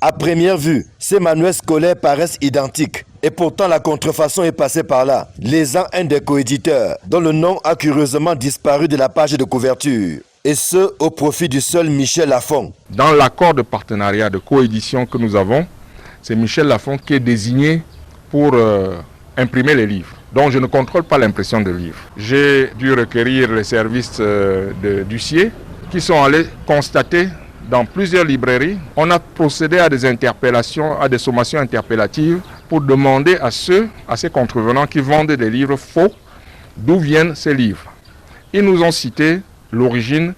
À première vue, ces manuels scolaires paraissent identiques. Et pourtant, la contrefaçon est passée par là, lésant un des coéditeurs, dont le nom a curieusement disparu de la page de couverture. Et ce, au profit du seul Michel Lafon. Dans l'accord de partenariat de coédition que nous avons, c'est Michel Lafon qui est désigné pour imprimer les livres. Donc je ne contrôle pas l'impression de livres. J'ai dû requérir les services d'huissier qui sont allés constater dans plusieurs librairies. On a procédé à des interpellations, à des sommations interpellatives pour demander à ces contrevenants qui vendent des livres faux, d'où viennent ces livres. Ils nous ont cité l'origine,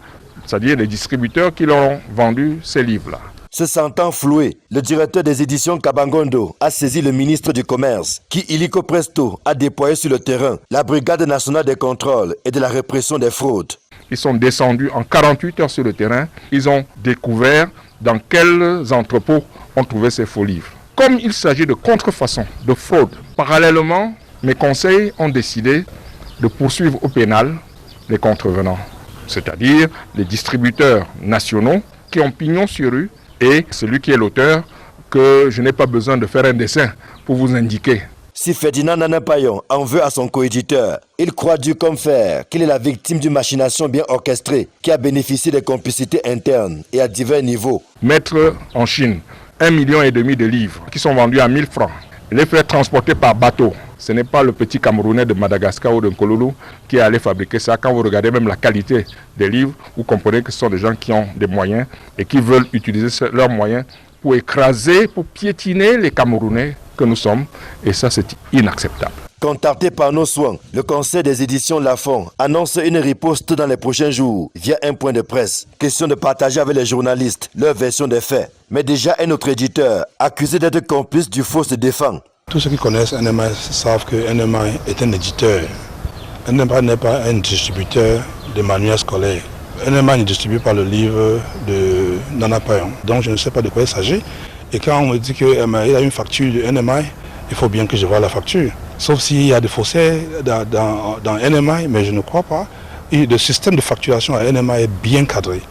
c'est-à-dire les distributeurs qui leur ont vendu ces livres-là. Se sentant floué, le directeur des éditions Kabangondo a saisi le ministre du Commerce, qui illico presto a déployé sur le terrain la Brigade nationale des contrôles et de la répression des fraudes. Ils sont descendus en 48 heures sur le terrain. Ils ont découvert dans quels entrepôts on trouvait ces faux livres. Comme il s'agit de contrefaçon, de fraude, parallèlement, mes conseils ont décidé de poursuivre au pénal les contrevenants, c'est-à-dire les distributeurs nationaux qui ont pignon sur rue et celui qui est l'auteur que je n'ai pas besoin de faire un dessin pour vous indiquer. Si Ferdinand Nanapayon en veut à son coéditeur, il croit dur comme fer qu'il est la victime d'une machination bien orchestrée qui a bénéficié des complicités internes et à divers niveaux. Mettre en Chine 1,5 million de livres qui sont vendus à 1000 francs, les faire transporter par bateau. Ce n'est pas le petit Camerounais de Madagascar ou de Nkololo qui est allé fabriquer ça. Quand vous regardez même la qualité des livres, vous comprenez que ce sont des gens qui ont des moyens et qui veulent utiliser leurs moyens pour écraser, pour piétiner les Camerounais que nous sommes. Et ça, c'est inacceptable. Contacté par nos soins, le conseil des éditions Lafon annonce une riposte dans les prochains jours via un point de presse. Question de partager avec les journalistes leur version des faits. Mais déjà un autre éditeur, accusé d'être complice du faux, se défend. Tous ceux qui connaissent NMI savent que NMI est un éditeur. NMI n'est pas un distributeur de manuels scolaires. NMI ne distribue pas le livre de Nanapayon. Donc je ne sais pas de quoi il s'agit. Et quand on me dit qu'il a une facture de NMI, il faut bien que je voie la facture. Sauf s'il y a des faussaires dans NMI, mais je ne crois pas. Et le système de facturation à NMI est bien cadré.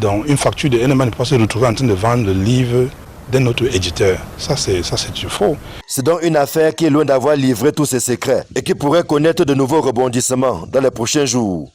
Donc une facture de NMI ne peut pas se retrouver en train de vendre le livre d'un autre éditeur. Ça c'est du faux. C'est donc une affaire qui est loin d'avoir livré tous ses secrets et qui pourrait connaître de nouveaux rebondissements dans les prochains jours.